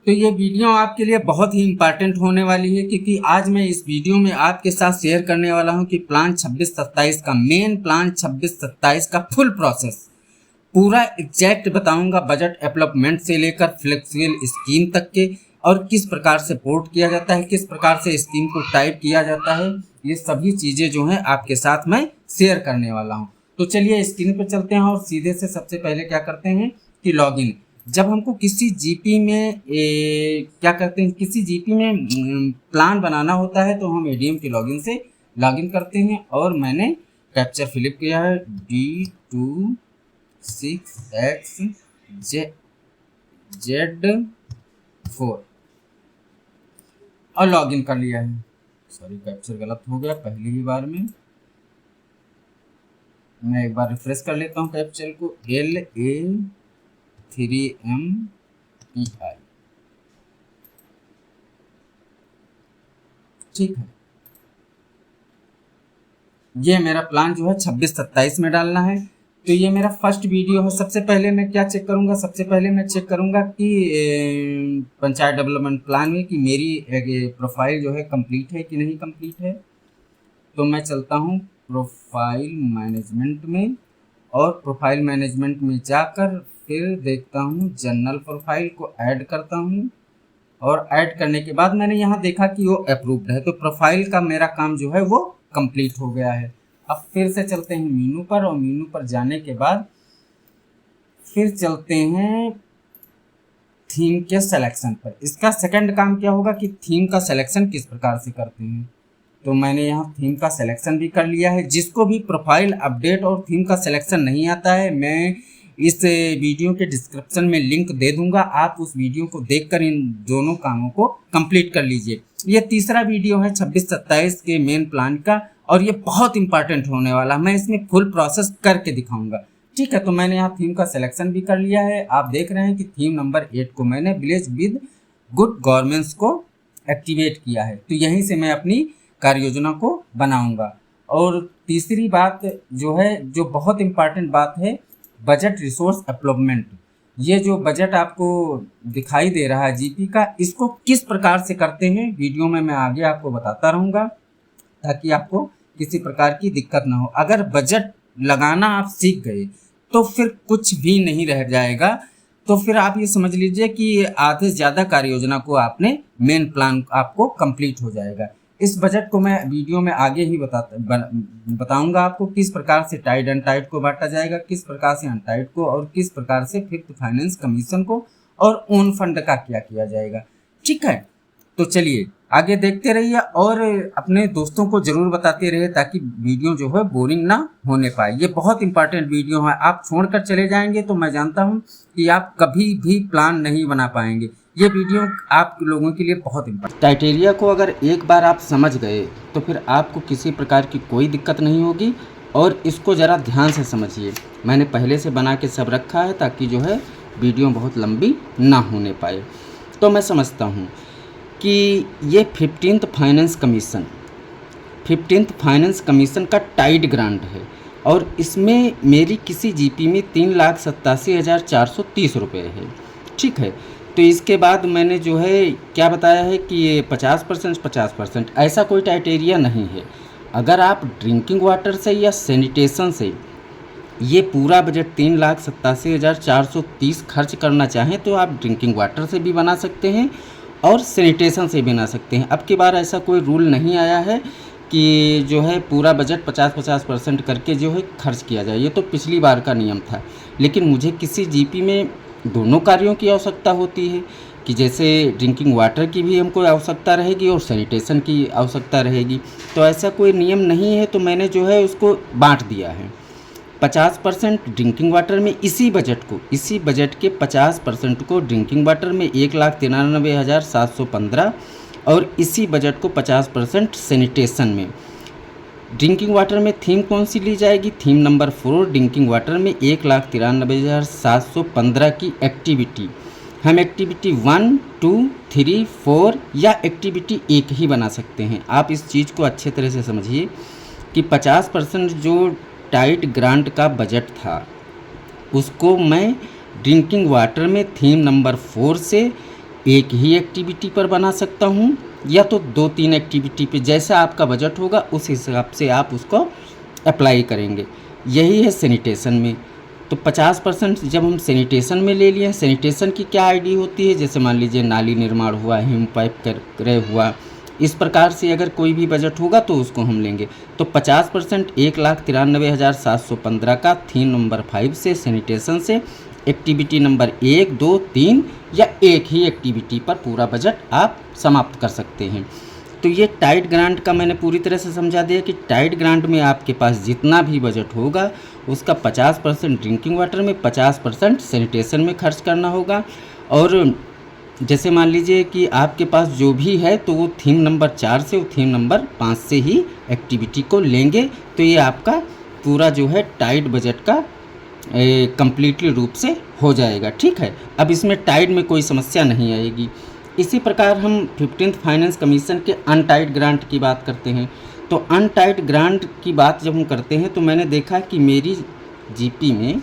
तो ये वीडियो आपके लिए बहुत ही इम्पॉर्टेंट होने वाली है, क्योंकि आज मैं इस वीडियो में आपके साथ शेयर करने वाला हूं कि प्लान 26-27 का मेन प्लान 26-27 का फुल प्रोसेस पूरा एग्जैक्ट बताऊंगा, बजट डेवलपमेंट से लेकर फ्लेक्सिबल स्कीम तक के, और किस प्रकार से पोर्ट किया जाता है, किस प्रकार से स्कीम को टाइप किया जाता है। ये सभी चीज़ें जो हैं आपके साथ मैं शेयर करने वाला हूँ। तो चलिए स्क्रीन पर चलते हैं और सीधे से सबसे पहले क्या करते हैं कि लॉगिन। जब हमको किसी जीपी में क्या करते हैं, किसी जीपी में प्लान बनाना होता है तो हम एडीएम के लॉगिन से लॉगिन करते हैं, और मैंने कैप्चर फिलिप किया है D26XZ4 और लॉगिन कर लिया है। सॉरी, कैप्चर गलत हो गया पहली ही बार में। मैं एक बार रिफ्रेश कर लेता हूँ कैप्चर को। LA3MPI, ठीक है। ये मेरा प्लान जो है 26-27 में डालना है। तो ये मेरा फर्स्ट वीडियो है। सबसे पहले मैं क्या चेक करूंगा, सबसे पहले मैं चेक करूंगा कि पंचायत डेवलपमेंट प्लान में कि मेरी प्रोफाइल जो है कंप्लीट है कि नहीं कंप्लीट है। तो मैं चलता हूँ प्रोफाइल मैनेजमेंट में, और प्रोफाइल मैनेजमेंट में जाकर फिर देखता हूँ जनरल प्रोफाइल को ऐड करता हूँ, और ऐड करने के बाद मैंने यहाँ देखा कि वो अप्रूव्ड है। तो प्रोफाइल का मेरा काम जो है वो कंप्लीट हो गया है। अब फिर से चलते हैं मेनू पर, और मेनू पर जाने के बाद फिर चलते हैं थीम के सिलेक्शन पर। इसका सेकंड काम क्या होगा कि थीम का सिलेक्शन किस प्रकार से करते हैं। तो मैंने यहाँ थीम का सिलेक्शन भी कर लिया है। जिसको भी प्रोफाइल अपडेट और थीम का सिलेक्शन नहीं आता है, मैं इस वीडियो के डिस्क्रिप्शन में लिंक दे दूंगा, आप उस वीडियो को देखकर इन दोनों कामों को कंप्लीट कर लीजिए। ये तीसरा वीडियो है 26-27 के मेन प्लान का, और ये बहुत इंपॉर्टेंट होने वाला, मैं इसमें फुल प्रोसेस करके दिखाऊंगा। ठीक है, तो मैंने यहाँ थीम का सिलेक्शन भी कर लिया है। आप देख रहे हैं कि थीम नंबर 8 को मैंने विलेज विद गुड गवर्नेंस को एक्टिवेट किया है। तो यहीं से मैं अपनी कार्य योजना को बनाऊंगा। और तीसरी बात जो है, जो बहुत इंपॉर्टेंट बात है, बजट रिसोर्स डेवलपमेंट। ये जो बजट आपको दिखाई दे रहा है जीपी का, इसको किस प्रकार से करते हैं वीडियो में मैं आगे आपको बताता रहूँगा, ताकि आपको किसी प्रकार की दिक्कत ना हो। अगर बजट लगाना आप सीख गए तो फिर कुछ भी नहीं रह जाएगा। तो फिर आप ये समझ लीजिए कि आधे से ज़्यादा कार्य योजना को आपने मेन प्लान आपको कंप्लीट हो जाएगा। इस बजट को मैं वीडियो में आगे ही बताऊंगा आपको, किस प्रकार से टाइड एंड टाइड को बांटा जाएगा, किस प्रकार से अनटाइड को, और किस प्रकार से फिफ्थ फाइनेंस कमीशन को और ओन फंड का क्या किया जाएगा। ठीक है, तो चलिए आगे देखते रहिए और अपने दोस्तों को जरूर बताते रहिए, ताकि वीडियो जो है बोरिंग ना होने पाए। ये बहुत इंपॉर्टेंट वीडियो है, आप छोड़कर चले जाएंगे तो मैं जानता हूँ कि आप कभी भी प्लान नहीं बना पाएंगे। ये वीडियो आप लोगों के लिए बहुत इंपॉर्टेंट। क्राइटेरिया को अगर एक बार आप समझ गए तो फिर आपको किसी प्रकार की कोई दिक्कत नहीं होगी। और इसको ज़रा ध्यान से समझिए, मैंने पहले से बना के सब रखा है, ताकि जो है वीडियो बहुत लंबी ना होने पाए। तो मैं समझता हूँ कि ये 15th फाइनेंस कमीशन का टाइड ग्रांट है, और इसमें मेरी किसी जीपी में 3,87,430 रुपये है। ठीक है, तो इसके बाद मैंने जो है क्या बताया है कि ये 50% ऐसा कोई क्राइटेरिया नहीं है। अगर आप ड्रिंकिंग वाटर से या सैनिटेशन से ये पूरा बजट 3,87,430 खर्च करना चाहें तो आप ड्रिंकिंग वाटर से भी बना सकते हैं और सैनिटेशन से बना सकते हैं। अब की बार ऐसा कोई रूल नहीं आया है कि जो है पूरा बजट 50% करके जो है खर्च किया जाए। ये तो पिछली बार का नियम था, लेकिन मुझे किसी जीपी में दोनों कार्यों की आवश्यकता होती है, कि जैसे ड्रिंकिंग वाटर की भी हमको आवश्यकता रहेगी और सैनिटेशन की आवश्यकता रहेगी। तो ऐसा कोई नियम नहीं है, तो मैंने जो है उसको बांट दिया है। 50% ड्रिंकिंग वाटर में इसी बजट के 50% को ड्रिंकिंग वाटर में 1,93,715, और इसी बजट को 50% सैनिटेशन में। ड्रिंकिंग वाटर में थीम कौन सी ली जाएगी? थीम नंबर 4 ड्रिंकिंग वाटर में 1,93,715 की एक्टिविटी हम एक्टिविटी 1, 2, 3, 4 या एक्टिविटी 1 ही बना सकते हैं। आप इस चीज़ को अच्छे तरह से समझिए कि 50% जो टाइट ग्रांट का बजट था उसको मैं ड्रिंकिंग वाटर में थीम नंबर 4 से एक ही एक्टिविटी पर बना सकता हूँ या तो 2-3 एक्टिविटी पे, जैसा आपका बजट होगा उस हिसाब से आप उसको अप्लाई करेंगे। यही है सैनिटेशन में। तो 50% जब हम सैनिटेशन में ले लिए, सैनिटेशन की क्या आईडी होती है, जैसे मान लीजिए नाली निर्माण हुआ, हिम पाइप क्रय हुआ, इस प्रकार से अगर कोई भी बजट होगा तो उसको हम लेंगे। तो 50% 1,93,715 का थीम नंबर 5 से, सैनिटेशन से, एक्टिविटी नंबर 1, 2, 3 या एक ही एक्टिविटी पर पूरा बजट आप समाप्त कर सकते हैं। तो ये टाइड ग्रांट का मैंने पूरी तरह से समझा दिया कि टाइड ग्रांट में आपके पास जितना भी बजट होगा उसका 50% ड्रिंकिंग वाटर में, 50% सैनिटेशन में खर्च करना होगा। और जैसे मान लीजिए कि आपके पास जो भी है तो वो थीम नंबर 4 से, वो थीम नंबर 5 से ही एक्टिविटी को लेंगे। तो ये आपका पूरा जो है टाइड बजट का कम्प्लीटली रूप से हो जाएगा। ठीक है, अब इसमें टाइड में कोई समस्या नहीं आएगी। इसी प्रकार हम 15th फाइनेंस कमीशन के अनटाइड ग्रांट की बात करते हैं। तो अनटाइड ग्रांट की बात जब हम करते हैं तो मैंने देखा कि मेरी जीपी में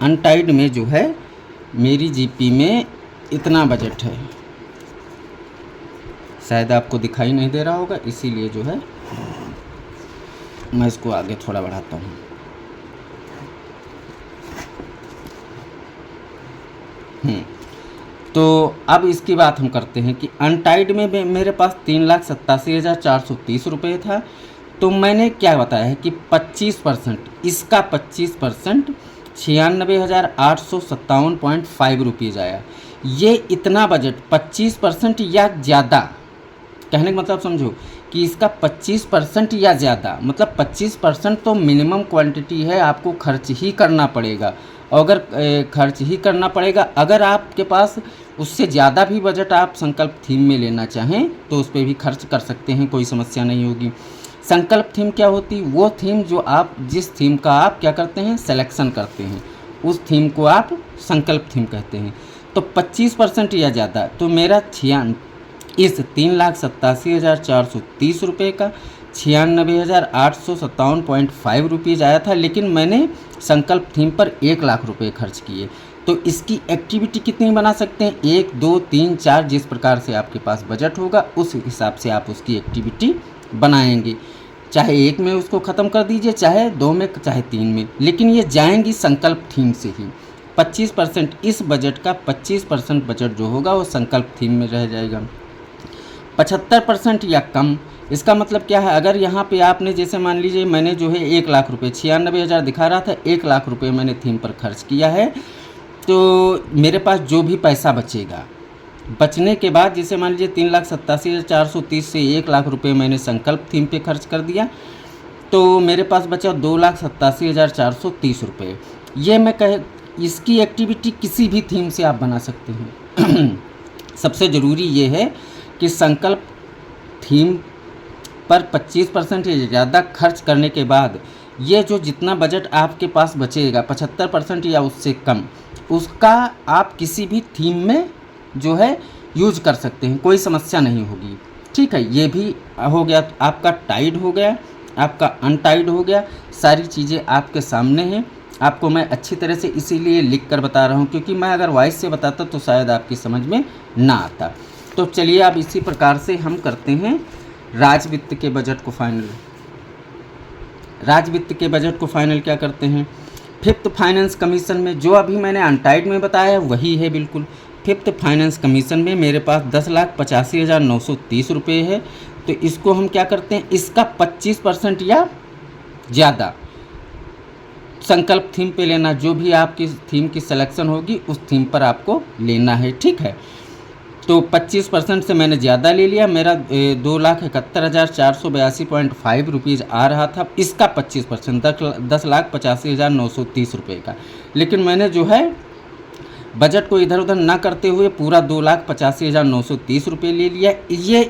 अनटाइड में जो है, मेरी जीपी में इतना बजट है, शायद आपको दिखाई नहीं दे रहा होगा, इसीलिए जो है मैं इसको आगे थोड़ा बढ़ाता हूँ। तो अब इसकी बात हम करते हैं कि अनटाइड में मेरे पास 3,87,430 रुपये था। तो मैंने क्या बताया है कि 25%, इसका 25% 96,857.5 रुपीज़ आया। ये इतना बजट 25% या ज़्यादा, कहने का मतलब समझो कि इसका 25% या ज़्यादा, मतलब 25% तो मिनिमम क्वांटिटी है, आपको खर्च ही करना पड़ेगा। अगर खर्च ही करना पड़ेगा, अगर आपके पास उससे ज़्यादा भी बजट आप संकल्प थीम में लेना चाहें तो उस पर भी खर्च कर सकते हैं, कोई समस्या नहीं होगी। संकल्प थीम क्या होती? वो थीम जो आप, जिस थीम का आप क्या करते हैं, सिलेक्शन करते हैं, उस थीम को आप संकल्प थीम कहते हैं। तो 25% या ज़्यादा, तो मेरा इस 3,87,430 रुपये का 96,857.5 रुपीज़ आया था, लेकिन मैंने संकल्प थीम पर 1 लाख रुपए खर्च किए। तो इसकी एक्टिविटी कितनी बना सकते हैं? 1, 2, 3, 4, जिस प्रकार से आपके पास बजट होगा उस हिसाब से आप उसकी एक्टिविटी बनाएंगे। चाहे 1 में उसको ख़त्म कर दीजिए, चाहे 2 में, चाहे 3 में, लेकिन ये जाएंगी संकल्प थीम से ही। 25% इस बजट का 25% बजट जो होगा वो संकल्प थीम में रह जाएगा। 75% या कम, इसका मतलब क्या है? अगर यहाँ पे आपने, जैसे मान लीजिए मैंने जो है 1 लाख रुपए, 96,000 दिखा रहा था, 1 लाख रुपए मैंने थीम पर खर्च किया है, तो मेरे पास जो भी पैसा बचेगा, बचने के बाद जैसे मान लीजिए 3,87,430 से 1 लाख रुपए मैंने संकल्प थीम पे खर्च कर दिया, तो मेरे पास बचा 2,87,430 रुपये। ये मैं इसकी एक्टिविटी किसी भी थीम से आप बना सकते हैं। सबसे ज़रूरी ये है कि संकल्प थीम पर 25% या ज़्यादा खर्च करने के बाद ये जो जितना बजट आपके पास बचेगा, 75% या उससे कम, उसका आप किसी भी थीम में जो है यूज कर सकते हैं, कोई समस्या नहीं होगी। ठीक है, ये भी हो गया, आपका टाइड हो गया, आपका अनटाइड हो गया, सारी चीज़ें आपके सामने हैं। आपको मैं अच्छी तरह से इसीलिए लिख कर बता रहा हूँ, क्योंकि मैं अगर वॉइस से बताता तो शायद आपकी समझ में ना आता। तो चलिए अब इसी प्रकार से हम करते हैं राज्य वित्त के बजट को फाइनल। राज्य वित्त के बजट को फाइनल क्या करते हैं? 5th फाइनेंस कमीशन में जो अभी मैंने अनटाइड में बताया है वही है बिल्कुल। 5th फाइनेंस कमीशन में मेरे पास 10,85,930 रुपये है। तो इसको हम क्या करते हैं, इसका 25% या ज़्यादा संकल्प थीम पे लेना, जो भी आपकी थीम की सिलेक्शन होगी उस थीम पर आपको लेना है। ठीक है, तो 25% से मैंने ज़्यादा ले लिया, मेरा 2,71,482.5 रुपीज़ आ रहा था। इसका 25% 10,85,930 रुपये का, लेकिन मैंने जो है बजट को इधर उधर ना करते हुए पूरा 2,85,930 रुपये ले लिया। ये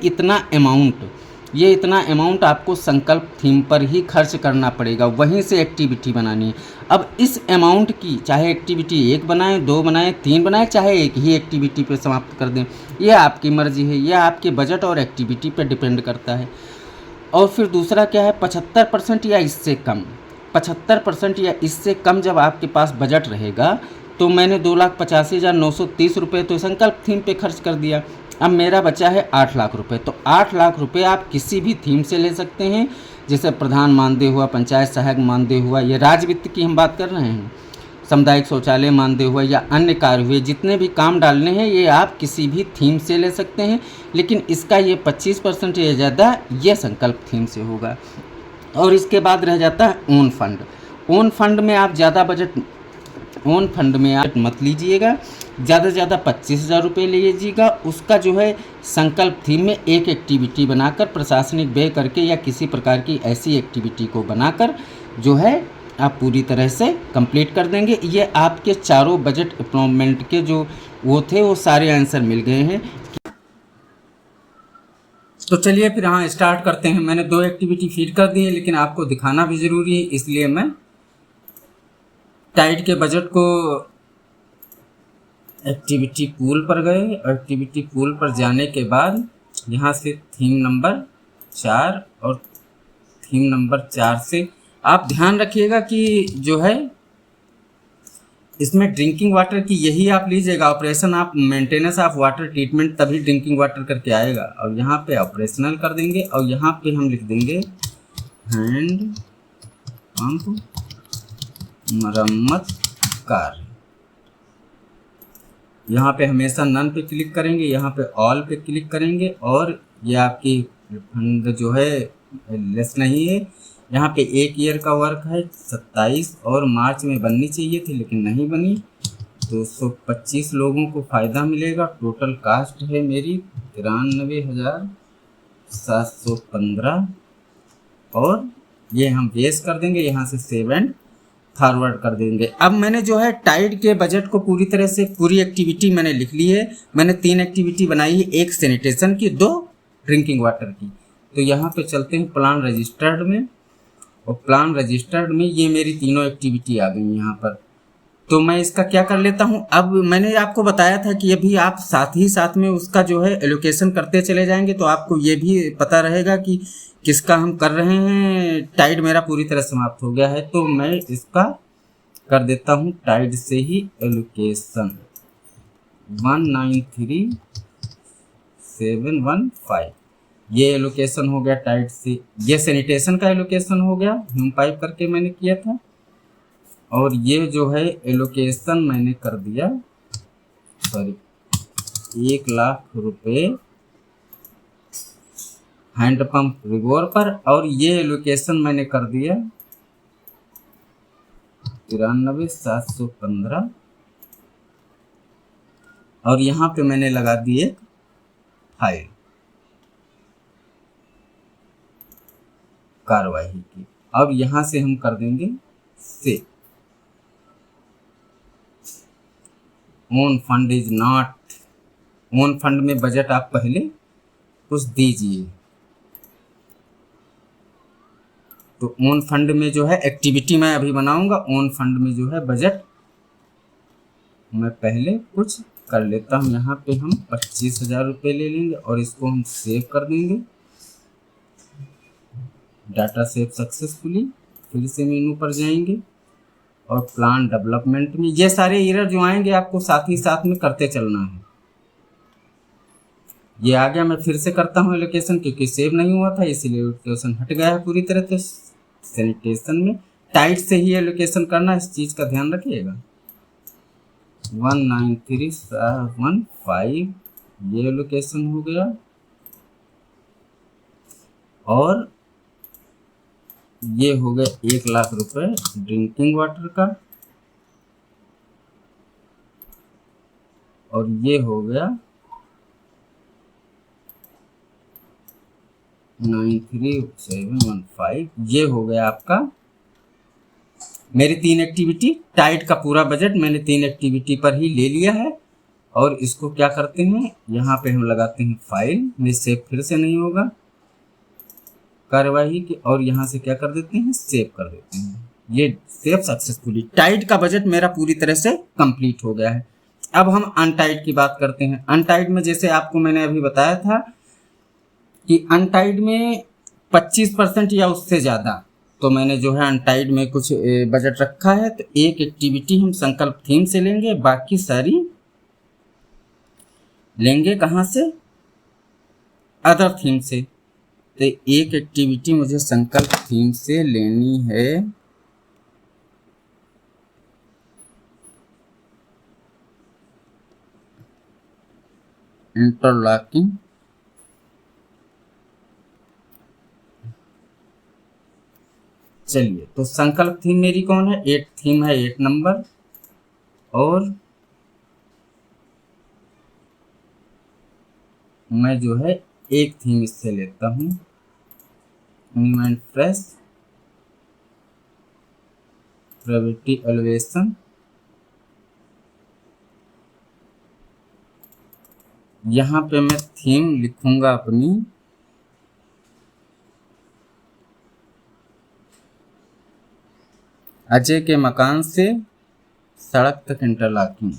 इतना अमाउंट आपको संकल्प थीम पर ही खर्च करना पड़ेगा, वहीं से एक्टिविटी बनानी है। अब इस अमाउंट की चाहे एक्टिविटी 1 बनाएं, 2 बनाएं, 3 बनाएं, चाहे एक ही एक्टिविटी पे समाप्त कर दें, यह आपकी मर्जी है, यह आपके बजट और एक्टिविटी पर डिपेंड करता है। और फिर दूसरा क्या है, 75% या इससे कम। 75% या इससे कम जब आपके पास बजट रहेगा तो मैंने 2,85,930 रुपये तो संकल्प थीम पे खर्च कर दिया। अब मेरा बचा है 8 लाख रुपए। तो 8 लाख रुपए आप किसी भी थीम से ले सकते हैं, जैसे प्रधान मानदेय हुआ, पंचायत सहायक मानदेय हुआ, ये राज्य वित्त की हम बात कर रहे हैं, सामुदायिक शौचालय मानदेय हुआ या अन्य कार्य हुए, जितने भी काम डालने हैं ये आप किसी भी थीम से ले सकते हैं। लेकिन इसका ये 25% या ज़्यादा ये संकल्प थीम से होगा। और इसके बाद रह जाता है ओन फंड। ओन फंड में आप ज़्यादा बजट, ओन फंड में आप मत लीजिएगा, ज़्यादा से ज़्यादा 25,000 रुपये लीजिएगा। उसका जो है संकल्प थीम में एक एक्टिविटी बनाकर, प्रशासनिक व्यय करके या किसी प्रकार की ऐसी एक्टिविटी को बनाकर जो है आप पूरी तरह से कंप्लीट कर देंगे। ये आपके चारों बजट इम्प्रूवमेंट के जो वो थे वो सारे आंसर मिल गए हैं। तो चलिए फिर हाँ स्टार्ट करते हैं। मैंने 2 एक्टिविटी फीड कर दी है, लेकिन आपको दिखाना भी ज़रूरी है, इसलिए मैं टाइड के बजट को एक्टिविटी पूल पर गए। एक्टिविटी पूल पर जाने के बाद यहाँ से थीम नंबर 4 और थीम नंबर 4 से आप ध्यान रखिएगा कि जो है इसमें ड्रिंकिंग वाटर की यही आप लीजिएगा, ऑपरेशन आप मेंटेनेंस ऑफ वाटर ट्रीटमेंट, तभी ड्रिंकिंग वाटर करके आएगा। और यहाँ पे ऑपरेशनल कर देंगे और यहाँ पे हम लिख देंगे हैंड पंप मरम्मत कार्य। यहाँ पे हमेशा नन पे क्लिक करेंगे, यहाँ पे ऑल पे क्लिक करेंगे और ये आपकी फंड जो है लेस नहीं है। यहाँ पे 1 ईयर का वर्क है, 27 और मार्च में बननी चाहिए थी लेकिन नहीं बनी। 225 लोगों को फ़ायदा मिलेगा। टोटल कास्ट है मेरी 93,715 और ये हम बेस कर देंगे, यहाँ से सेव एंड फॉरवर्ड कर देंगे। अब मैंने जो है टाइड के बजट को पूरी तरह से पूरी एक्टिविटी मैंने लिख ली है। मैंने 3 एक्टिविटी बनाई है, 1 सैनिटेशन की, 2 ड्रिंकिंग वाटर की। तो यहाँ पे चलते हैं प्लान रजिस्टर्ड में, और प्लान रजिस्टर्ड में ये मेरी तीनों एक्टिविटी आ गई यहाँ पर। तो मैं इसका क्या कर लेता हूँ, अब मैंने आपको बताया था कि अभी आप साथ ही साथ में उसका जो है एलोकेशन करते चले जाएंगे, तो आपको ये भी पता रहेगा कि किसका हम कर रहे हैं। टाइड मेरा पूरी तरह समाप्त हो गया है, तो मैं इसका कर देता हूँ टाइड से ही एलोकेशन 193715। ये एलोकेशन हो गया टाइड से। ये सैनिटेशन का एलोकेशन हो गया, ह्यूम पाइप करके मैंने किया था। और ये जो है एलोकेशन मैंने कर दिया 1 लाख रुपए हैंडपंप रिगोर पर, और ये एलोकेशन मैंने कर दिया 93,715 और यहाँ पे मैंने लगा दिए फाइल कार्यवाही की। अब यहाँ से हम कर देंगे से own fund is not, own fund में बजट आप पहले कुछ दीजिए। तो ओन फंड में जो है एक्टिविटी मैं अभी बनाऊंगा, ओन फंड में जो है बजट मैं पहले कुछ कर लेता हूँ। यहाँ पे हम 25,000 रुपये ले लेंगे और इसको हम सेव कर देंगे। Data save successfully. फिर से मेनू पर जाएंगे और प्लान डेवलपमेंट में ये सारे एरर जो आएंगे आपको साथ ही साथ में करते चलना है। ये आ गया, मैं फिर से करता हूँ एलोकेशन, क्योंकि सेव नहीं हुआ था इसलिए एलोकेशन हट गया है पूरी तरह। तो सैनिटेशन में टाइट से ही एलोकेशन करना, इस चीज़ का ध्यान रखिएगा। 193715 ये एलोकेशन हो गया और ये हो गया 1 लाख रुपए ड्रिंकिंग वाटर का, और ये हो गया 93,715। ये हो गया आपका मेरी 3 एक्टिविटी। टाइड का पूरा बजट मैंने 3 एक्टिविटी पर ही ले लिया है। और इसको क्या करते हैं, यहाँ पे हम लगाते हैं फाइल में, सेव फिर से नहीं होगा कार्यवाही की, और यहाँ से क्या कर देते हैं, सेव कर देते हैं। ये सेव सक्सेसफुली। टाइड का बजट मेरा पूरी तरह से कंप्लीट हो गया है। अब हम अनटाइड की बात करते हैं। अनटाइड में जैसे आपको मैंने अभी बताया था कि अनटाइड में 25% या उससे ज़्यादा, तो मैंने जो है अनटाइड में कुछ बजट रखा है, तो एक एक्टिविटी हम संकल्प थीम से लेंगे, बाकी सारी लेंगे कहाँ से, अदर थीम से। तो एक एक्टिविटी मुझे संकल्प थीम से लेनी है, इंटरलॉकिंग। चलिए, तो संकल्प थीम मेरी कौन है, 8 थीम है, 8 नंबर। और मैं जो है एक थीम इससे लेता हूँ, new and fresh, probability elevation. यहाँ पे मैं थीम लिखूंगा अपनी अजय के मकान से सड़क तक इंटरलॉकिंग।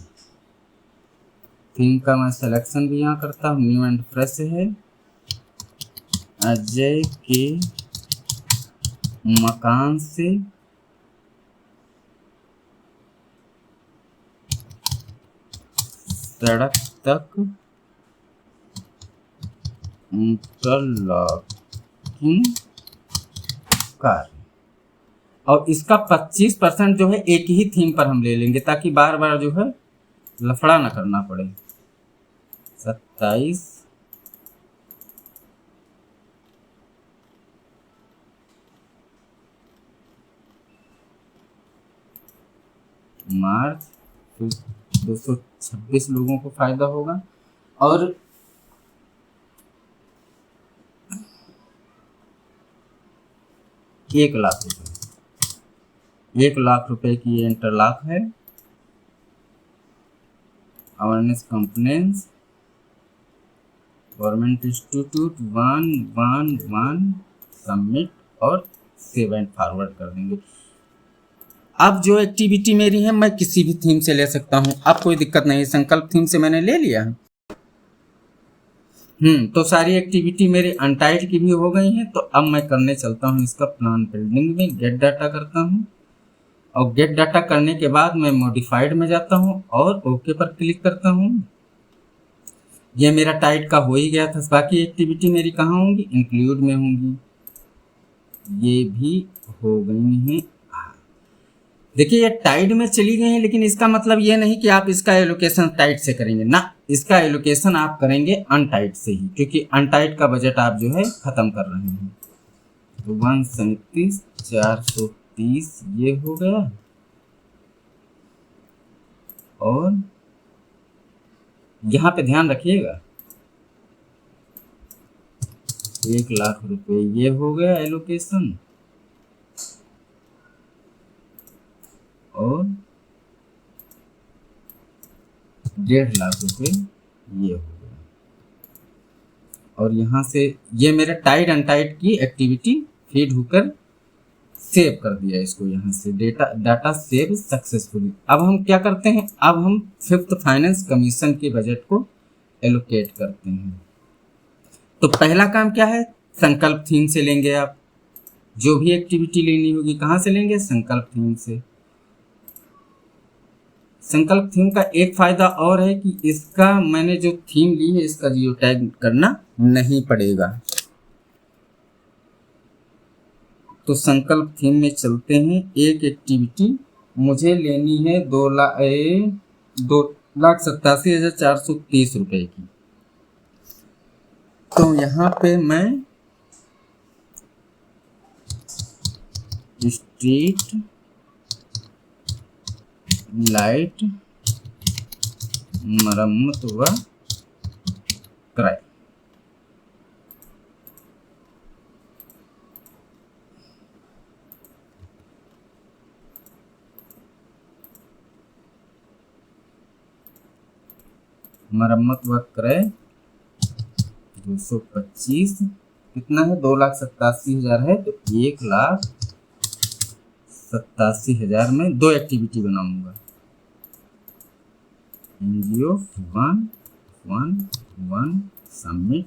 थीम का मैं सिलेक्शन भी यहाँ करता हूँ, न्यू एंड फ्रेश है, अजय के मकान से सड़क तक इंटरलॉकिंग कार्य। और इसका 25% जो है एक ही थीम पर हम ले लेंगे, ताकि बार बार जो है लफड़ा ना करना पड़े। 27 मार्च, 226 लोगों को फायदा होगा। और एक लाख रुपए की ये इंटरलॉक है। Awareness complaints, government institute 111 submit और सेव एंड फॉरवर्ड कर देंगे। अब जो एक्टिविटी मेरी है मैं किसी भी थीम से ले सकता हूँ, अब कोई दिक्कत नहीं, संकल्प थीम से मैंने ले लिया है। तो सारी एक्टिविटी मेरी अनटाइड की भी हो गई है। तो अब मैं करने चलता हूँ इसका प्लान बिल्डिंग में, गेट डाटा करता हूँ। और गेट डाटा करने के बाद मैं मॉडिफाइड में जाता हूँ और ओके पर क्लिक करता हूँ। ये मेरा टाइड का हो ही गया था। बाकी एक्टिविटी मेरी कहाँ होंगी, इंक्लूड में होंगी, ये भी हो गई हैं। देखिए ये टाइड में चली गई है, लेकिन इसका मतलब ये नहीं कि आप इसका एलोकेशन टाइड से करेंगे ना, इसका एलोकेशन आप करेंगे अनटाइड से ही, क्योंकि अनटाइड का बजट आप जो है खत्म कर रहे हैं। तो 137 430 ये हो गया। और यहाँ पे ध्यान रखिएगा 1 लाख रुपए ये हो गया एलोकेशन। और 1.5 लाख रुपए ये हो गया। और यहाँ से ये मेरे टाइड अनटाइड की एक्टिविटी फीड होकर सेव कर दिया इसको, यहाँ से डाटा सेव सक्सेसफुली। अब हम क्या करते हैं, अब हम 5th फाइनेंस कमीशन के बजट को एलोकेट करते हैं। तो पहला काम क्या है, संकल्प थीम से लेंगे। आप जो भी एक्टिविटी लेनी होगी कहाँ से लेंगे, संकल्प थीम से। संकल्प थीम का एक फायदा और है कि इसका मैंने जो थीम ली है इसका जियो टैग करना नहीं पड़ेगा। तो संकल्प थीम में चलते हैं। एक एक्टिविटी मुझे लेनी है 2,87,430 रुपए की। तो यहाँ पे मैं स्ट्रीट लाइट मरम्मत व क्रय, मरम्मत व क्रय 225 कितना है, 2,87,000 है। तो 1,87,000 में 2 एक्टिविटी बनाऊंगा। NGO 111 submit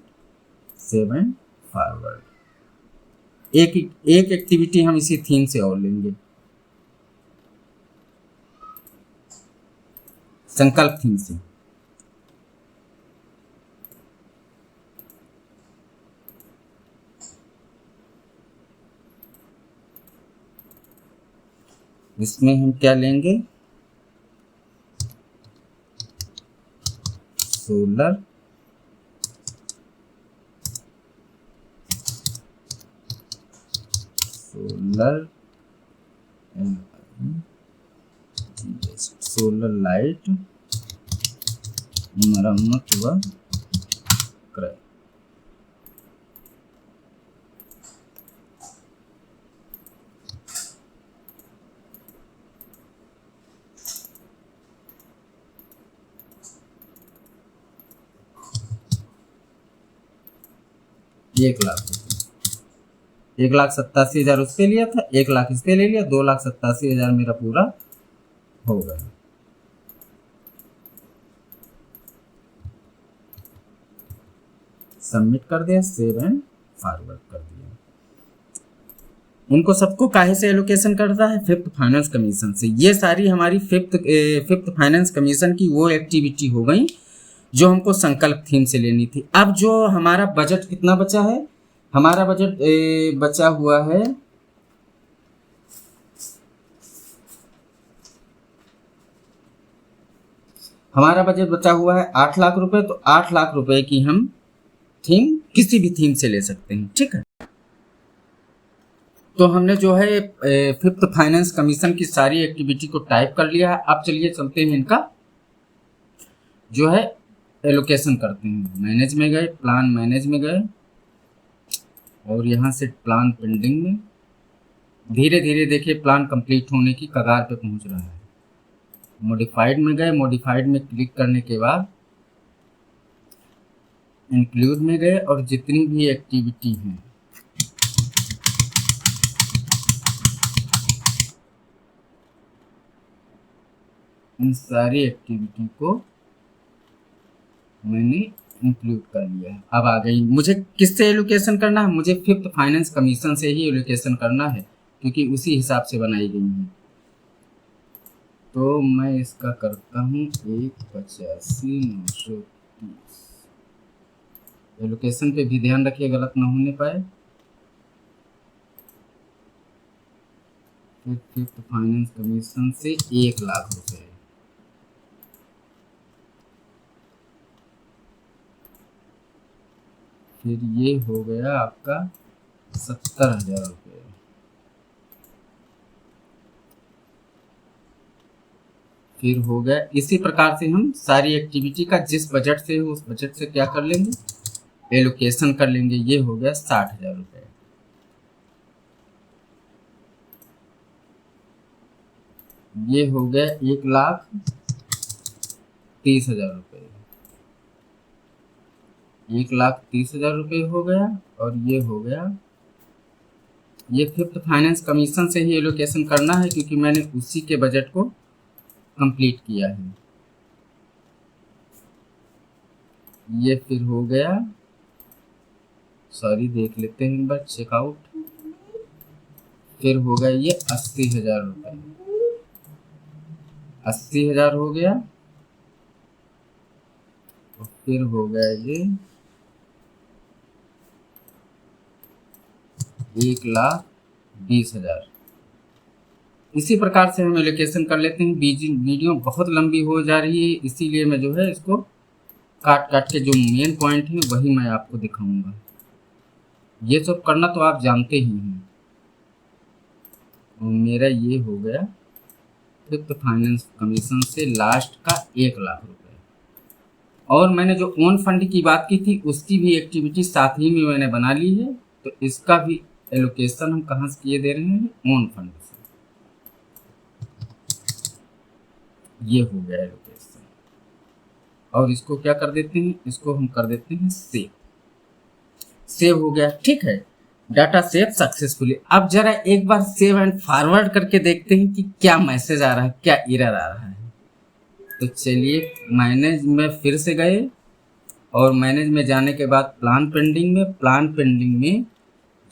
7 forward. एक एक एक्टिविटी हम इसी थीम से और लेंगे, संकल्प थीम से। इसमें हम क्या लेंगे, सोलर सोलर लाइट मरम्मत व क्रय। एक लाख, 1,87,000 उस पे लिया था, 1 लाख इस पे ले लिया, 2,87,000 मेरा पूरा हो गया। सबमिट कर दिया, सेव एंड फॉरवर्ड कर दिया। उनको सबको काहे से एलोकेशन करता है, फिफ्थ फाइनेंस कमीशन से। ये सारी हमारी फिफ्थ फाइनेंस कमीशन की वो एक्टिविटी हो गई जो हमको संकल्प थीम से लेनी थी। अब जो हमारा बजट कितना बचा है, हमारा बजट बचा हुआ है हमारा बजट बचा हुआ है 8 लाख रुपए। तो 8 लाख रुपए की हम थीम किसी भी थीम से ले सकते हैं, ठीक है। तो हमने जो है फिफ्थ फाइनेंस कमीशन की सारी एक्टिविटी को टाइप कर लिया है। अब चलिए चलते हैं इनका जो है एलोकेशन करते हैं। मैनेज में गए, प्लान मैनेज में गए और यहाँ से प्लान पेंडिंग में। धीरे धीरे देखिए प्लान कंप्लीट होने की कगार पे पहुँच रहा है। मॉडिफाइड में गए, मॉडिफाइड में क्लिक करने के बाद इंक्लूड में गए और जितनी भी एक्टिविटी हैं इन सारी एक्टिविटी को मैंने इंक्लूड कर लिया है। अब आ गई, मुझे किससे एलोकेशन करना है, मुझे फिफ्थ फाइनेंस कमीशन से ही एलोकेशन करना है क्योंकि उसी हिसाब से बनाई गई है। तो मैं इसका करता हूँ 1,85,930। एलोकेशन पे भी ध्यान रखिए गलत ना होने पाए। फिर फिफ्थ फाइनेंस कमीशन से 1 लाख रुपए, फिर ये हो गया आपका 70,000 रुपये। फिर हो गया, इसी प्रकार से हम सारी एक्टिविटी का जिस बजट से हो उस बजट से क्या कर लेंगे, एलोकेशन कर लेंगे। ये हो गया 60,000 रुपये। ये हो गया 1,30,000 रुपये। 1,30,000 रुपये हो गया और ये हो गया, ये फिफ्थ फाइनेंस कमीशन से ही एलोकेशन करना है क्योंकि मैंने उसी के बजट को कंप्लीट किया है। ये फिर हो गया, सॉरी देख लेते हैं एक बार चेकआउट। फिर हो गया ये 80,000 रुपये, 80,000 हो गया। और फिर हो गया ये 1,20,000। इसी प्रकार से हम एलोकेशन कर लेते हैं। वीडियो बहुत लंबी हो जा रही है इसीलिए मैं जो है इसको काट काट के जो मेन पॉइंट है वही मैं आपको दिखाऊंगा। ये सब करना तो आप जानते ही हैं। और मेरा ये हो गया फिफ्थ फाइनेंस कमीशन से लास्ट का 1 लाख रुपए। और मैंने जो ओन फंड की बात की थी उसकी भी एक्टिविटी साथ ही में मैंने बना ली है। तो इसका भी एलोकेशन हम कहाँ से किए दे रहे हैं, ओन फंड से। ये हो गया एलोकेशन। और इसको क्या कर देते हैं, इसको हम कर देते हैं सेव। सेव हो गया, ठीक है। Data save successfully. अब जरा एक बार सेव एंड फॉरवर्ड करके देखते हैं कि क्या मैसेज आ रहा है, क्या एरर आ रहा है। तो चलिए मैनेज में फिर से गए और मैनेज में जाने के बाद प्लान पेंडिंग में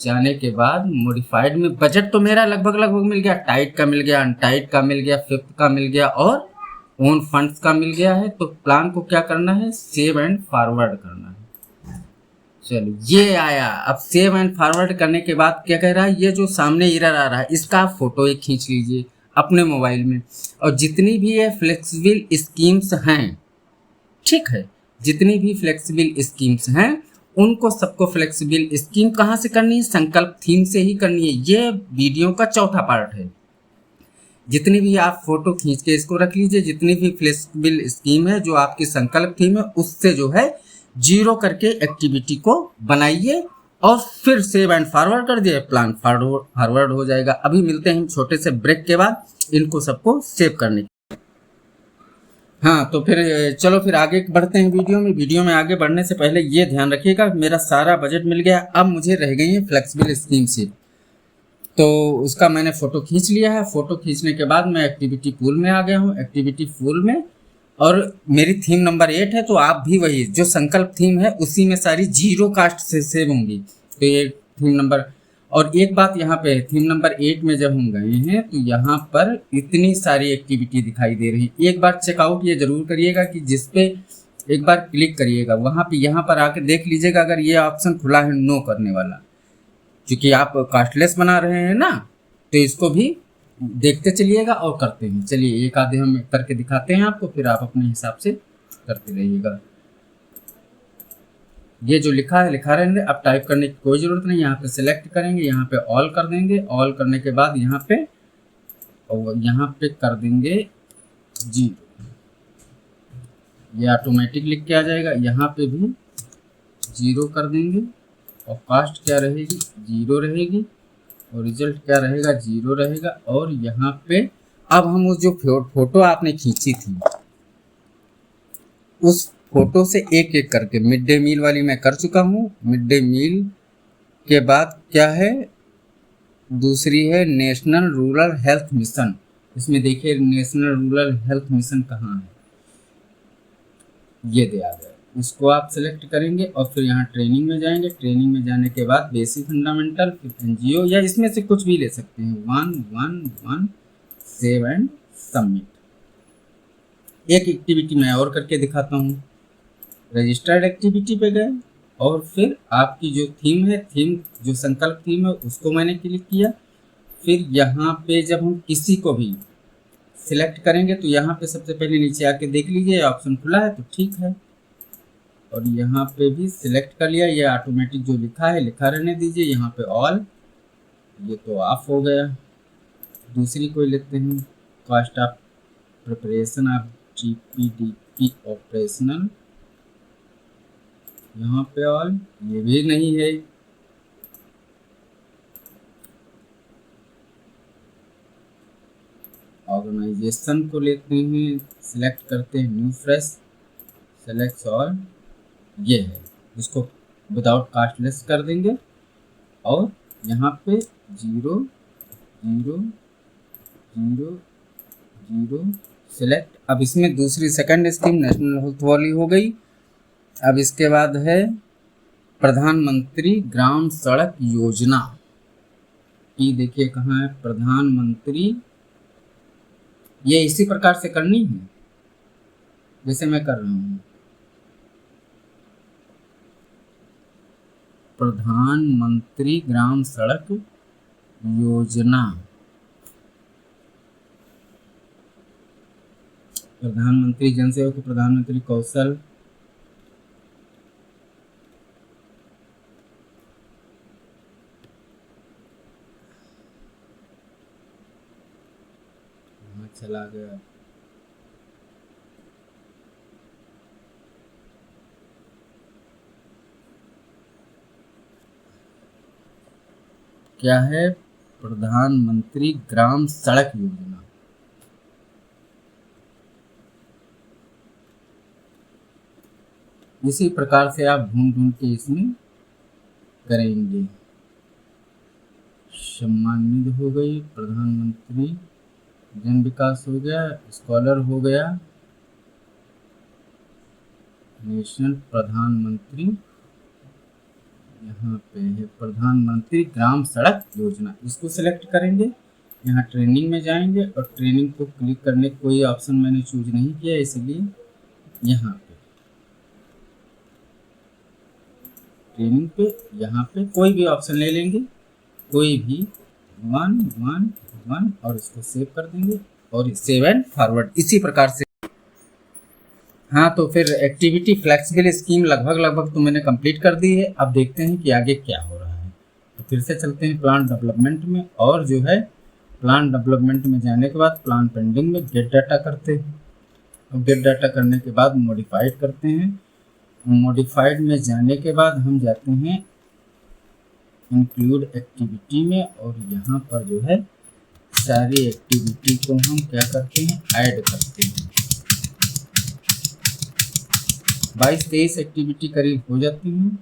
जाने के बाद मॉडिफाइड में बजट तो मेरा लगभग लगभग मिल गया, टाइट का मिल गया, अनटाइट का मिल गया, फिफ्थ का मिल गया और ओन फंड्स का मिल गया है। तो प्लान को क्या करना है, सेव एंड फॉरवर्ड करना है। चलो ये आया। अब सेव एंड फॉरवर्ड करने के बाद क्या कह रहा है, ये जो सामने एरर आ रहा है इसका आप फोटो एक खींच लीजिए अपने मोबाइल में, और जितनी भी ये फ्लेक्सिबल स्कीम्स हैं, ठीक है, जितनी भी फ्लेक्सिबल स्कीम्स हैं उनको सबको फ्लेक्सिबल स्कीम कहाँ से करनी है, संकल्प थीम से ही करनी है। ये वीडियो का चौथा पार्ट है। जितनी भी आप फोटो खींच के इसको रख लीजिए, जितनी भी फ्लेक्सिबल स्कीम है जो आपकी संकल्प थीम है उससे जो है जीरो करके एक्टिविटी को बनाइए और फिर सेव एंड फॉरवर्ड कर दिए, प्लान फॉरवर्ड हो जाएगा। अभी मिलते हैं छोटे से ब्रेक के बाद इनको सबको सेव करने की। हाँ तो फिर चलो फिर आगे बढ़ते हैं वीडियो में आगे बढ़ने से पहले ये ध्यान रखिएगा, मेरा सारा बजट मिल गया, अब मुझे रह गई है फ्लेक्सिबल स्कीम शीट। तो उसका मैंने फ़ोटो खींच लिया है। फ़ोटो खींचने के बाद मैं एक्टिविटी पूल में आ गया हूँ, एक्टिविटी पूल में, और मेरी थीम नंबर 8 है। तो आप भी वही जो संकल्प थीम है उसी में सारी जीरो कास्ट से सेव होंगी। तो ये थीम नंबर, और एक बात यहाँ पे थीम नंबर 8 में जब हम गए हैं तो यहाँ पर इतनी सारी एक्टिविटी दिखाई दे रही है। एक बार चेकआउट ये ज़रूर करिएगा कि जिस पे एक बार क्लिक करिएगा वहाँ पे, यहाँ पर आके देख लीजिएगा अगर ये ऑप्शन खुला है नो करने वाला, क्योंकि आप कास्टलेस बना रहे हैं ना, तो इसको भी देखते चलिएगा और करते हैं। चलिए एक आधे हम करके दिखाते हैं आपको, फिर आप अपने हिसाब से करते रहिएगा। ये जो लिखा है लिखा रहेंगे, अब टाइप करने की कोई ज़रूरत नहीं। यहाँ पे सिलेक्ट करेंगे, यहाँ पे ऑल कर देंगे, ऑल करने के बाद यहाँ पे कर देंगे जी, ये ऑटोमेटिक लिख के आ जाएगा। यहाँ पे भी जीरो कर देंगे और कास्ट क्या रहेगी, जीरो रहेगी, और रिजल्ट क्या रहेगा, जीरो रहेगा। और यहाँ पे अब हम उस जो फोटो आपने खींची थी उस फोटो से एक एक करके, मिड डे मील वाली मैं कर चुका हूँ। मिड डे मील के बाद क्या है, दूसरी है नेशनल रूरल हेल्थ मिशन। इसमें देखिए नेशनल रूरल हेल्थ मिशन कहाँ है, ये दे आ गया। उसको आप सेलेक्ट करेंगे और फिर यहाँ ट्रेनिंग में जाएंगे। ट्रेनिंग में जाने के बाद बेसिक फंडामेंटल, फिर एनजीओ या इसमें से कुछ भी ले सकते हैं। 1 सेव एंड सबमिट। एक एक्टिविटी मैं और करके दिखाता हूँ। रजिस्टर्ड एक्टिविटी पे गए और फिर आपकी जो थीम है, थीम जो संकल्प थीम है उसको मैंने क्लिक किया। फिर यहाँ पे जब हम किसी को भी सिलेक्ट करेंगे तो यहाँ पे सबसे पहले नीचे आके देख लीजिए ऑप्शन खुला है तो ठीक है, और यहाँ पे भी सिलेक्ट कर लिया। ये ऑटोमेटिक जो लिखा है लिखा रहने दीजिए। यहाँ पे ऑल, ये तो ऑफ हो गया। दूसरी कोई लेते हैं, cost of preparation of GPDP operational, यहाँ पे ऑल, ये भी नहीं है। ऑर्गेनाइजेशन को लेते हैं, सिलेक्ट करते हैं न्यू फ्रेश, सेलेक्ट ऑल, ये है, इसको विदाउट कास्टलेस कर देंगे और यहाँ पे 0 0 0 0 सिलेक्ट। अब इसमें दूसरी सेकंड स्कीम नेशनल हेल्थ वाली हो गई। अब इसके बाद है प्रधानमंत्री ग्राम सड़क योजना की, देखिए कहाँ है प्रधानमंत्री, ये इसी प्रकार से करनी है जैसे मैं कर रहा हूँ। प्रधानमंत्री ग्राम सड़क योजना, प्रधानमंत्री जन सेवा को प्रधानमंत्री कौशल, चला गया। क्या है, प्रधानमंत्री ग्राम सड़क योजना। इसी प्रकार से आप ढूंढ ढूंढ के इसमें करेंगे। सम्मानित हो गई, प्रधानमंत्री जन विकास हो गया, स्कॉलर हो गया, नेशनल प्रधानमंत्री यहाँ पे है प्रधानमंत्री ग्राम सड़क योजना, इसको सिलेक्ट करेंगे। यहाँ ट्रेनिंग में जाएंगे और ट्रेनिंग को क्लिक करने कोई ऑप्शन मैंने चूज नहीं किया, इसलिए यहाँ पे ट्रेनिंग पे यहाँ पे कोई भी ऑप्शन ले लेंगे, कोई भी वन वन वन, और इसको सेव कर देंगे और सेव एंड फॉरवर्ड इसी प्रकार से। हाँ, तो फिर एक्टिविटी फ्लेक्सिबल स्कीम लगभग तो मैंने कंप्लीट कर दी है। अब देखते हैं कि आगे क्या हो रहा है। तो फिर से चलते हैं प्लान डेवलपमेंट में, और जो है प्लान डेवलपमेंट में जाने के बाद प्लान पेंडिंग में गेट डाटा करते हैं। और गेट डाटा करने के बाद मॉडिफाइड करते हैं। मॉडिफाइड में जाने के बाद हम जाते हैं इंक्लूड एक्टिविटी में, और यहाँ पर जो है सारी एक्टिविटी को हम क्या करते हैं, ऐड करते हैं। 22-23 एक्टिविटी करीब हो जाती हैं,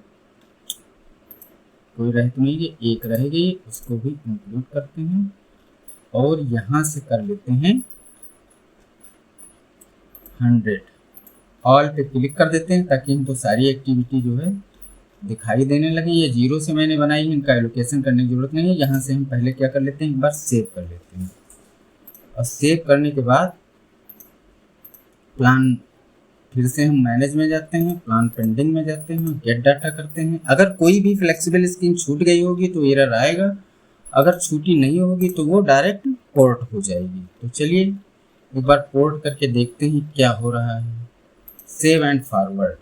कोई रह तो नहीं है, एक रह गई, उसको भी इंक्लूड करते हैं। और यहाँ से कर लेते हैं 100, ऑल पे क्लिक कर देते हैं ताकि हमको सारी एक्टिविटी जो है दिखाई देने लगे। ये 0 से मैंने बनाई है, इनका एलोकेशन करने की जरूरत नहीं है। यहाँ से हम पहले क्या कर लेते हैं, एक बार सेव कर लेते हैं, और सेव करने के बाद प्लान फिर से हम मैनेज में जाते हैं, प्लान पेंडिंग में जाते हैं, गेट डाटा करते हैं। अगर कोई भी फ्लेक्सिबल स्कीम छूट गई होगी तो एरर आएगा, अगर छूटी नहीं होगी तो वो डायरेक्ट पोर्ट हो जाएगी। तो चलिए एक बार पोर्ट करके देखते हैं क्या हो रहा है। सेव एंड फॉरवर्ड,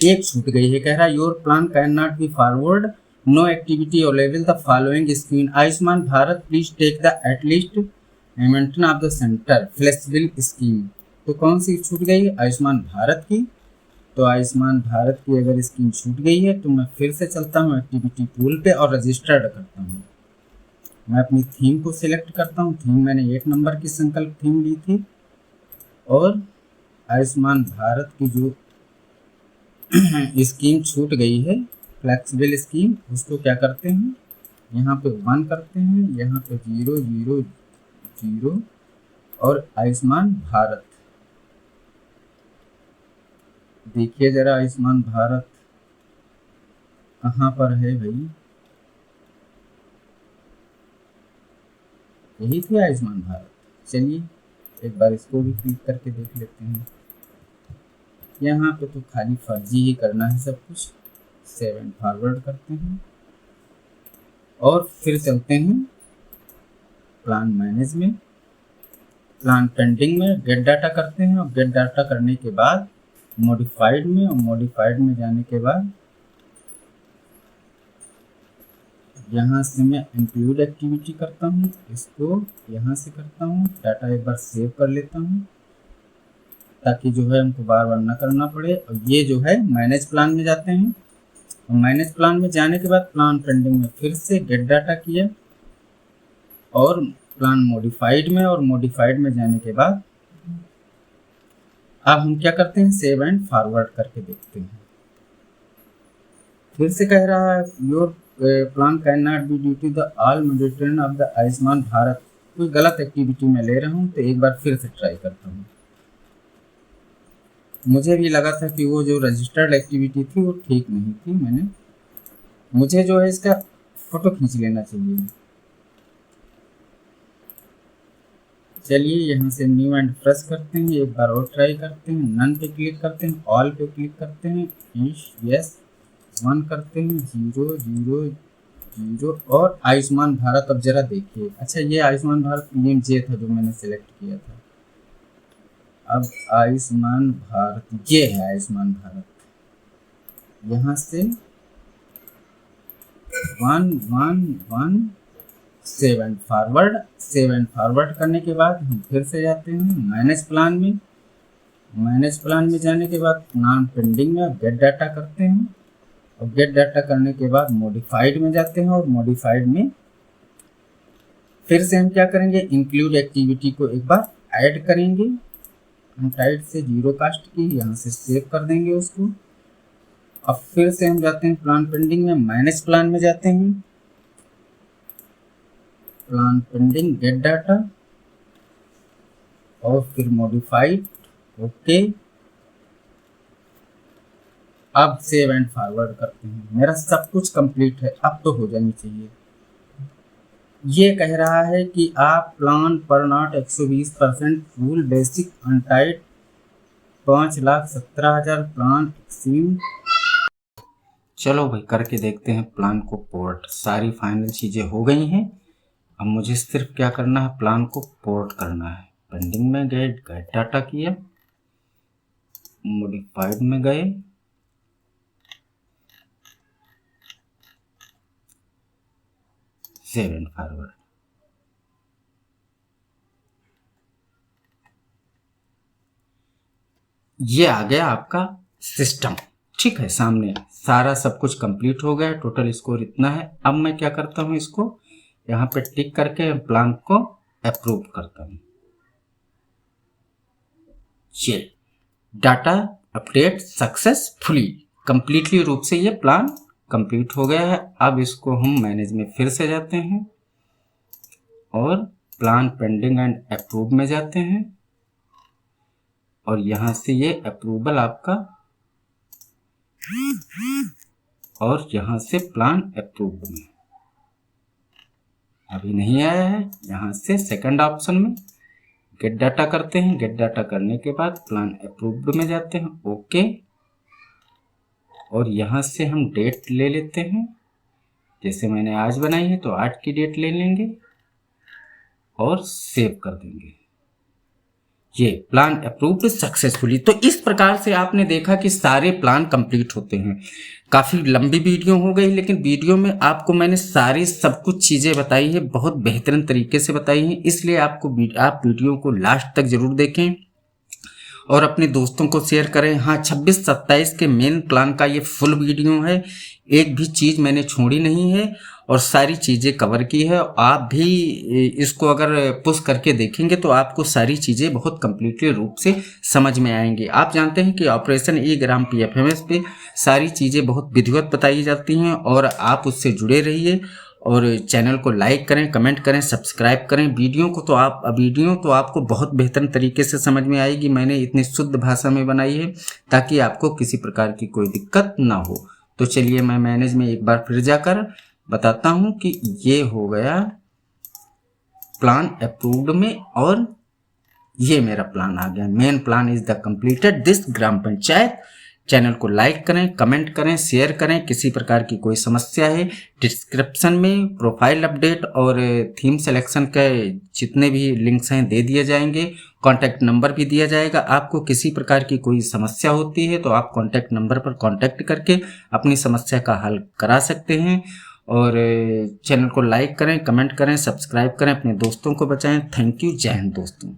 एक छूट गई है, कह रहा है your plan can not be forward, no activity available the following scheme Ayushman Bharat, please take the at least maintain of the centre flexible scheme. तो कौन सी छूट गई है, आयुष्मान भारत की। तो आयुष्मान भारत की अगर स्कीम छूट गई है तो मैं फिर से चलता हूँ एक्टिविटी पूल पे और रजिस्टर्ड करता हूँ। मैं अपनी थीम को सिलेक्ट करता हूँ, थीम मैंने 1 नंबर की संकल्प थीम ली थी, और आयुष्मान भारत की जो स्कीम छूट गई है फ्लेक्सिबल स्कीम, उसको क्या करते हैं, यहाँ पे 1 करते हैं, यहाँ पे 0 0 0, और आयुष्मान भारत। देखिए जरा आयुष्मान भारत कहाँ पर है भाई, यही थे आयुष्मान भारत। चलिए एक बार इसको भी क्लिक करके देख लेते हैं। यहाँ पे तो खाली फर्जी ही करना है सब कुछ। सेव एंड फॉरवर्ड करते हैं और फिर चलते हैं प्लान मैनेज में, प्लान पेंडिंग में गेट डाटा करते हैं, और गेट डाटा करने के बाद मॉडिफाइड में, और मॉडिफाइड में जाने के बाद यहाँ से मैं इंक्लूड एक्टिविटी करता हूँ, इसको यहाँ से करता हूँ, डाटा एक बार सेव कर लेता हूँ ताकि जो है हमको बार बार ना करना पड़े। और ये जो है मैनेज प्लान में जाते हैं, और मैनेज प्लान में जाने के बाद प्लान पेंडिंग में फिर से गेट डाटा किया, और प्लान मॉडिफाइड में, और मॉडिफाइड में जाने के बाद अब हम क्या करते हैं, सेव एंड फॉरवर्ड करके देखते हैं। फिर से कह रहा है your plan can not be due to the all meditation of the Ayushman Bharat. कोई गलत एक्टिविटी में ले रहा हूँ, तो एक बार फिर से ट्राई करता हूँ। मुझे भी लगा था कि वो जो रजिस्टर्ड एक्टिविटी थी वो ठीक नहीं थी, मुझे जो है इसका फोटो खींच लेना चाहिए। चलिए यहाँ से न्यू एंड फ्रेश करते हैं, एक बार और ट्राई करते हैं, नन पे क्लिक करते हैं, ऑल पे क्लिक करते हैं, यस 1 करते हैं, 0 0 0, और आयुष्मान भारत। अब जरा देखिए, अच्छा ये आयुष्मान भारत PMJ था जो मैंने सेलेक्ट किया था। अब आयुष्मान भारत, ये है आयुष्मान भारत, यहाँ से 1 1 1 save and forward. Save and forward करने के बाद हम फिर से जाते हैं मैनेज प्लान में, मैनेज प्लान में जाने के बाद प्लान पेंडिंग में गेट डाटा करते हैं, और गेट डाटा करने के बाद मॉडिफाइड में जाते हैं, और मॉडिफाइड में फिर से हम क्या करेंगे, इंक्लूड एक्टिविटी को एक बार ऐड करेंगे, अनटाइड से 0 कास्ट की, यहाँ से सेव कर देंगे उसको। अब फिर से हम जाते हैं प्लान पेंडिंग में, मैनेज प्लान में जाते हैं, प्लान पेंडिंग गेट डाटा, और फिर मॉडिफाइड, ओके। अब सेव एंड फॉरवर्ड करते हैं। मेरा सब कुछ कंप्लीट है, अब तो हो जानी चाहिए। ये कह रहा है कि आप प्लान पर not 120% full basic untied 5,17,000 plan एक्सीम। चलो भाई करके देखते हैं प्लान को पोर्ट। सारी फाइनल चीज़ें हो गई हैं, अब मुझे सिर्फ क्या करना है, प्लान को पोर्ट करना है। पेंडिंग में गए, गेट डाटा किया, मॉडिफाइड में गए, सेव एंड फॉरवर्ड। ये आ गया आपका सिस्टम, ठीक है। सामने सारा सब कुछ कंप्लीट हो गया, टोटल स्कोर इतना है। अब मैं क्या करता हूँ, इसको यहाँ पे टिक करके प्लान को अप्रूव करता हूँ। ये डाटा अपडेट सक्सेसफुली, कंप्लीटली रूप से ये प्लान कंप्लीट हो गया है। अब इसको हम मैनेज में फिर से जाते हैं और प्लान पेंडिंग एंड अप्रूव में जाते हैं और यहाँ से ये अप्रूवल आपका, और यहाँ से प्लान अप्रूव में अभी नहीं आया है। यहाँ से सेकंड ऑप्शन में गेट डाटा करते हैं। गेट डाटा करने के बाद प्लान अप्रूव्ड में जाते हैं, ओके। और यहाँ से हम डेट ले लेते हैं, जैसे मैंने आज बनाई है तो आज की डेट ले लेंगे और सेव कर देंगे। ये प्लान अप्रूव्ड सक्सेसफुली। तो इस प्रकार से आपने देखा कि सारे प्लान कंप्लीट होते हैं। काफ़ी लंबी वीडियो हो गई, लेकिन वीडियो में आपको मैंने सारी सब कुछ चीज़ें बताई है, बहुत बेहतरीन तरीके से बताई हैं। इसलिए आप वीडियो को लास्ट तक ज़रूर देखें और अपने दोस्तों को शेयर करें। हाँ, 26-27 के मेन प्लान का ये फुल वीडियो है, एक भी चीज़ मैंने छोड़ी नहीं है और सारी चीज़ें कवर की है। आप भी इसको अगर पुश करके देखेंगे तो आपको सारी चीज़ें बहुत कम्प्लीटली रूप से समझ में आएंगी। आप जानते हैं कि ऑपरेशन ई-ग्राम PFMS पे सारी चीज़ें बहुत विधिवत बताई जाती हैं और आप उससे जुड़े रहिए और चैनल को लाइक करें, कमेंट करें, सब्सक्राइब करें। वीडियो तो आपको बहुत बेहतर तरीके से समझ में आएगी। मैंने इतनी शुद्ध भाषा में बनाई है ताकि आपको किसी प्रकार की कोई दिक्कत ना हो। तो चलिए मैं मैनेज में एक बार फिर जाकर बताता हूं कि ये हो गया प्लान अप्रूव्ड में और ये मेरा प्लान आ गया। Main plan is the completed this gram panchayat. Channel को लाइक करें, कमेंट करें, शेयर करें। किसी प्रकार की कोई समस्या है, डिस्क्रिप्शन में प्रोफाइल अपडेट और थीम सिलेक्शन के जितने भी लिंक्स हैं दे दिए जाएंगे। कॉन्टैक्ट नंबर भी दिया जाएगा। आपको किसी प्रकार की कोई समस्या होती है तो आप कॉन्टैक्ट नंबर पर कॉन्टैक्ट करके अपनी समस्या का हल करा सकते हैं। और चैनल को लाइक करें, कमेंट करें, सब्सक्राइब करें, अपने दोस्तों को बताएं। थैंक यू, जय हिंद दोस्तों।